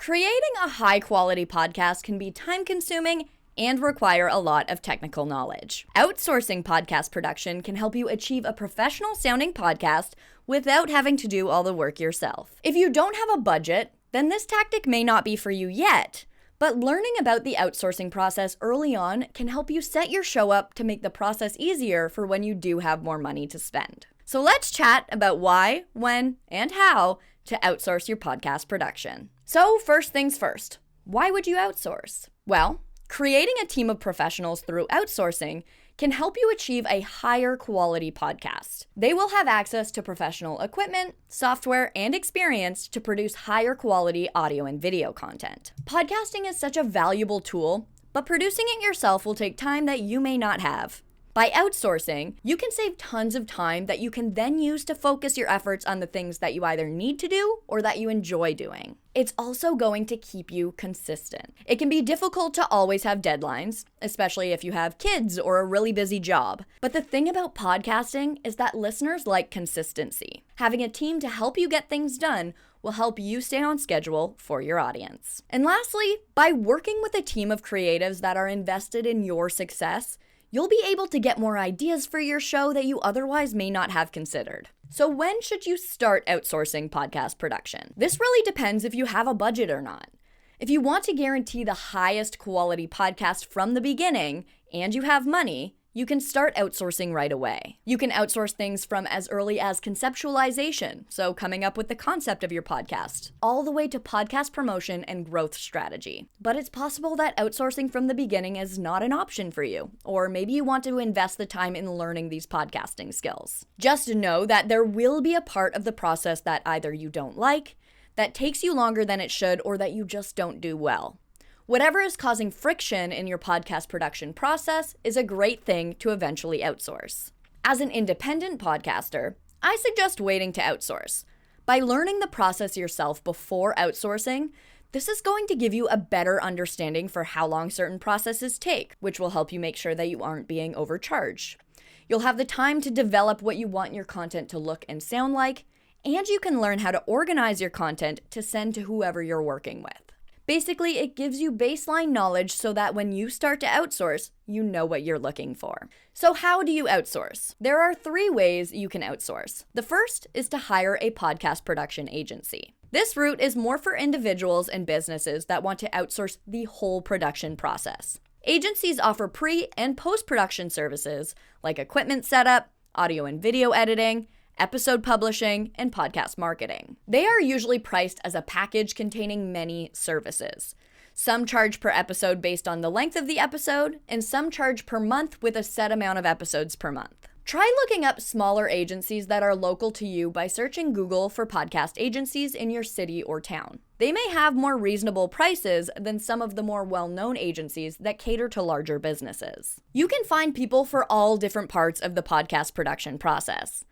Creating a high-quality podcast can be time-consuming and require a lot of technical knowledge. Outsourcing podcast production can help you achieve a professional-sounding podcast without having to do all the work yourself. If you don't have a budget, then this tactic may not be for you yet, but learning about the outsourcing process early on can help you set your show up to make the process easier for when you do have more money to spend. So let's chat about why, when, and how to outsource your podcast production. So first things first, why would you outsource? Well, creating a team of professionals through outsourcing can help you achieve a higher quality podcast. They will have access to professional equipment, software, and experience to produce higher quality audio and video content. Podcasting is such a valuable tool, but producing it yourself will take time that you may not have. By outsourcing, you can save tons of time that you can then use to focus your efforts on the things that you either need to do or that you enjoy doing. It's also going to keep you consistent. It can be difficult to always have deadlines, especially if you have kids or a really busy job. But the thing about podcasting is that listeners like consistency. Having a team to help you get things done will help you stay on schedule for your audience. And lastly, by working with a team of creatives that are invested in your success, you'll be able to get more ideas for your show that you otherwise may not have considered. So when should you start outsourcing podcast production? This really depends if you have a budget or not. If you want to guarantee the highest quality podcast from the beginning and you have money, you can start outsourcing right away. You can outsource things from as early as conceptualization, so coming up with the concept of your podcast, all the way to podcast promotion and growth strategy. But it's possible that outsourcing from the beginning is not an option for you, or maybe you want to invest the time in learning these podcasting skills. Just know that there will be a part of the process that either you don't like, that takes you longer than it should, or that you just don't do well. Whatever is causing friction in your podcast production process is a great thing to eventually outsource. As an independent podcaster, I suggest waiting to outsource. By learning the process yourself before outsourcing, this is going to give you a better understanding for how long certain processes take, which will help you make sure that you aren't being overcharged. You'll have the time to develop what you want your content to look and sound like, and you can learn how to organize your content to send to whoever you're working with. Basically, it gives you baseline knowledge so that when you start to outsource, you know what you're looking for. So how do you outsource? There are 3 ways you can outsource. The first is to hire a podcast production agency. This route is more for individuals and businesses that want to outsource the whole production process. Agencies offer pre- and post-production services like equipment setup, audio and video editing, episode publishing, and podcast marketing. They are usually priced as a package containing many services. Some charge per episode based on the length of the episode, and some charge per month with a set amount of episodes per month. Try looking up smaller agencies that are local to you by searching Google for podcast agencies in your city or town. They may have more reasonable prices than some of the more well-known agencies that cater to larger businesses. You can find people for all different parts of the podcast production process.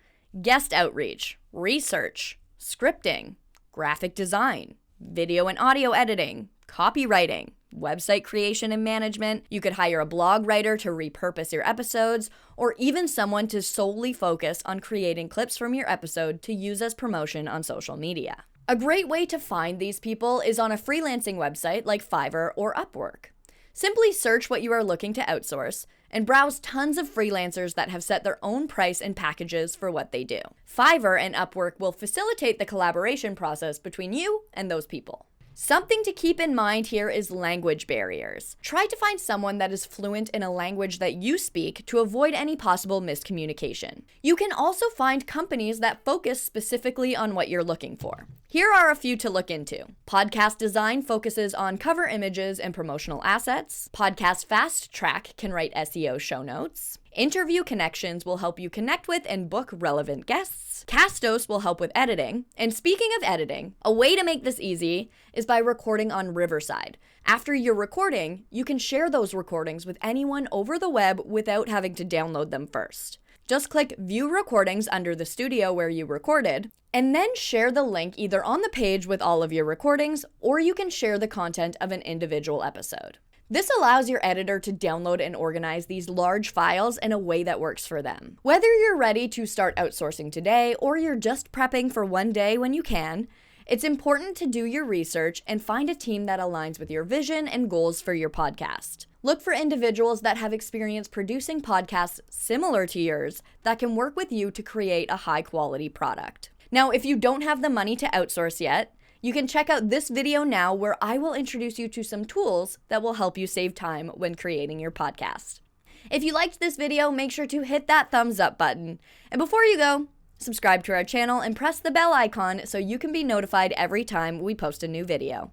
Guest outreach, research, scripting, graphic design, video and audio editing, copywriting, website creation and management. You could hire a blog writer to repurpose your episodes, or even someone to solely focus on creating clips from your episode to use as promotion on social media. A great way to find these people is on a freelancing website like Fiverr or Upwork. Simply search what you are looking to outsource and browse tons of freelancers that have set their own price and packages for what they do. Fiverr and Upwork will facilitate the collaboration process between you and those people. Something to keep in mind here is language barriers. Try to find someone that is fluent in a language that you speak to avoid any possible miscommunication. You can also find companies that focus specifically on what you're looking for. Here are a few to look into. Podcast Design focuses on cover images and promotional assets. Podcast Fast Track can write SEO show notes. Interview Connections will help you connect with and book relevant guests. Castos will help with editing. And speaking of editing, a way to make this easy is by recording on Riverside. After you're recording, you can share those recordings with anyone over the web without having to download them first. Just click View Recordings under the studio where you recorded, and then share the link either on the page with all of your recordings, or you can share the content of an individual episode. This allows your editor to download and organize these large files in a way that works for them. Whether you're ready to start outsourcing today, or you're just prepping for one day when you can, It's important to do your research and find a team that aligns with your vision and goals for your podcast. Look for individuals that have experience producing podcasts similar to yours that can work with you to create a high-quality product. Now, if you don't have the money to outsource yet, you can check out this video now where I will introduce you to some tools that will help you save time when creating your podcast. If you liked this video, make sure to hit that thumbs up button. And before you go, subscribe to our channel and press the bell icon so you can be notified every time we post a new video.